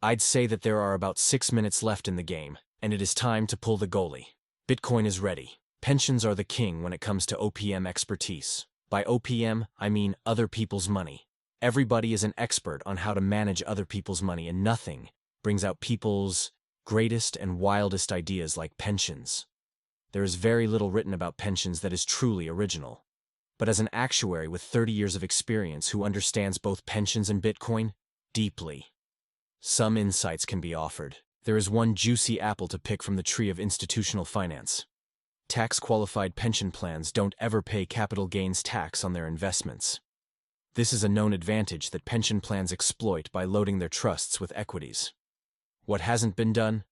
I'd say that there are about 6 minutes left in the game, and it is time to pull the goalie. Bitcoin is ready. Pensions are the king when it comes to OPM expertise. By OPM, I mean other people's money. Everybody is an expert on how to manage other people's money, and nothing brings out people's greatest and wildest ideas like pensions. There is very little written about pensions that is truly original. But as an actuary with 30 years of experience who understands both pensions and Bitcoin deeply, some insights can be offered. There is one juicy apple to pick from the tree of institutional finance. Tax-qualified pension plans don't ever pay capital gains tax on their investments. This is a known advantage that pension plans exploit by loading their trusts with equities. What hasn't been done?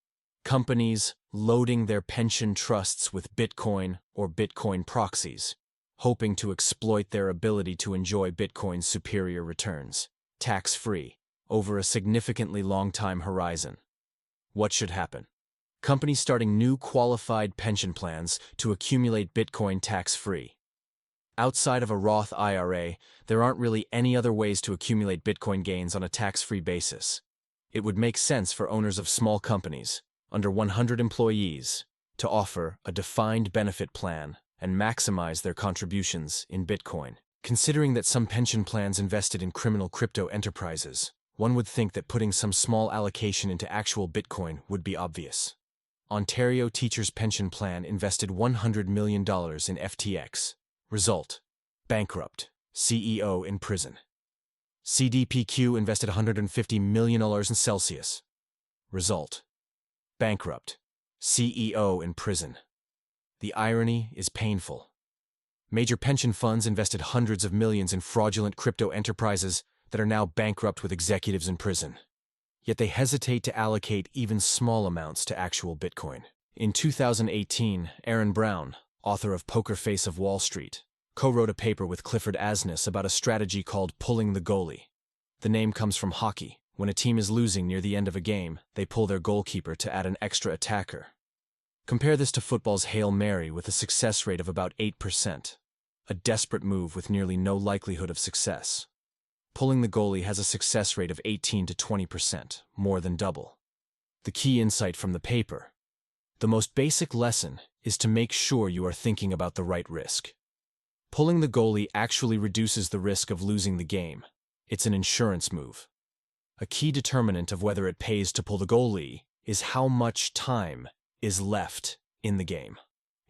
Companies loading their pension trusts with Bitcoin or Bitcoin proxies, hoping to exploit their ability to enjoy Bitcoin's superior returns, tax-free, over a significantly long time horizon. What should happen? Companies starting new qualified pension plans to accumulate Bitcoin tax-free. Outside of a Roth IRA, there aren't really any other ways to accumulate Bitcoin gains on a tax-free basis. It would make sense for owners of small companies, under 100 employees, to offer a defined benefit plan and maximize their contributions in Bitcoin. Considering that some pension plans invested in criminal crypto enterprises, one would think that putting some small allocation into actual Bitcoin would be obvious. Ontario Teachers' Pension Plan invested $100 million in FTX. Result: bankrupt, CEO in prison. CDPQ invested $150 million in Celsius. Result: bankrupt, CEO in prison. The irony is painful. Major pension funds invested hundreds of millions in fraudulent crypto enterprises that are now bankrupt with executives in prison. Yet they hesitate to allocate even small amounts to actual Bitcoin. In 2018, Aaron Brown, author of Poker Face of Wall Street, co-wrote a paper with Clifford Asness about a strategy called pulling the goalie. The name comes from hockey. When a team is losing near the end of a game, they pull their goalkeeper to add an extra attacker. Compare this to football's Hail Mary with a success rate of about 8%, a desperate move with nearly no likelihood of success. Pulling the goalie has a success rate of 18 to 20%, more than double. The key insight from the paper: the most basic lesson is to make sure you are thinking about the right risk. Pulling the goalie actually reduces the risk of losing the game. It's an insurance move. A key determinant of whether it pays to pull the goalie is how much time is left in the game.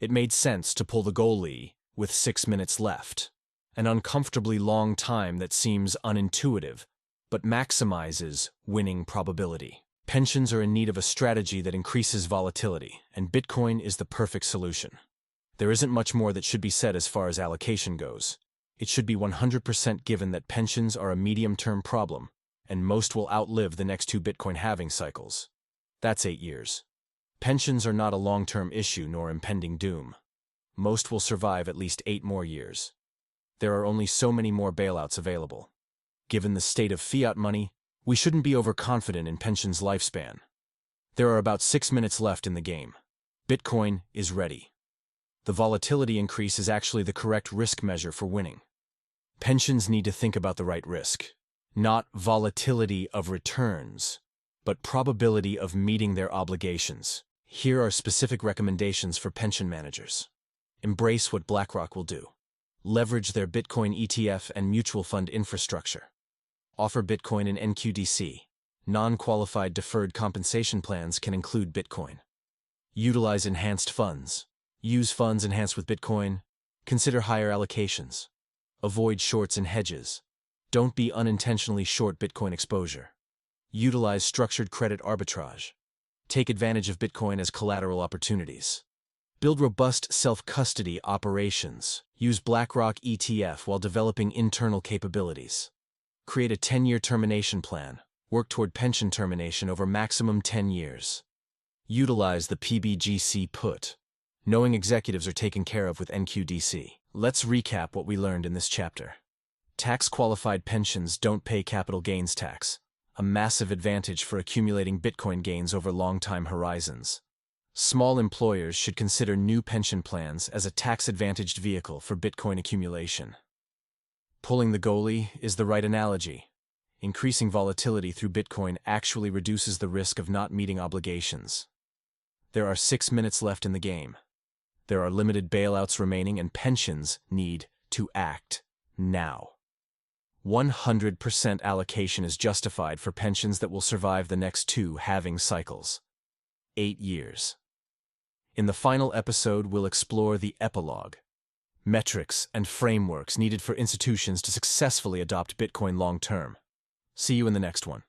It made sense to pull the goalie with 6 minutes left, an uncomfortably long time that seems unintuitive, but maximizes winning probability. Pensions are in need of a strategy that increases volatility, and Bitcoin is the perfect solution. There isn't much more that should be said as far as allocation goes. It should be 100% given that pensions are a medium-term problem, and most will outlive the next 2 Bitcoin halving cycles. That's 8 years. Pensions are not a long-term issue nor impending doom. Most will survive at least 8 more years. There are only so many more bailouts available. Given the state of fiat money, we shouldn't be overconfident in pensions' lifespan. There are about 6 minutes left in the game. Bitcoin is ready. The volatility increase is actually the correct risk measure for winning. Pensions need to think about the right risk. Not volatility of returns, but probability of meeting their obligations. Here are specific recommendations for pension managers. Embrace what BlackRock will do. Leverage their Bitcoin ETF and mutual fund infrastructure. Offer Bitcoin in NQDC. Non-qualified deferred compensation plans can include Bitcoin. Utilize enhanced funds. Use funds enhanced with Bitcoin. Consider higher allocations. Avoid shorts and hedges. Don't be unintentionally short Bitcoin exposure. Utilize structured credit arbitrage. Take advantage of Bitcoin as collateral opportunities. Build robust self-custody operations. Use BlackRock ETF while developing internal capabilities. Create a 10-year termination plan. Work toward pension termination over maximum 10 years. Utilize the PBGC put. Knowing executives are taken care of with NQDC. Let's recap what we learned in this chapter. Tax-qualified pensions don't pay capital gains tax, a massive advantage for accumulating Bitcoin gains over long-time horizons. Small employers should consider new pension plans as a tax-advantaged vehicle for Bitcoin accumulation. Pulling the goalie is the right analogy. increasing volatility through Bitcoin actually reduces the risk of not meeting obligations. There are 6 minutes left in the game. There are limited bailouts remaining and pensions need to act now. 100% allocation is justified for pensions that will survive the next 2 halving cycles. 8 years. In the final episode, we'll explore the epilogue, metrics and frameworks needed for institutions to successfully adopt Bitcoin long-term. See you in the next one.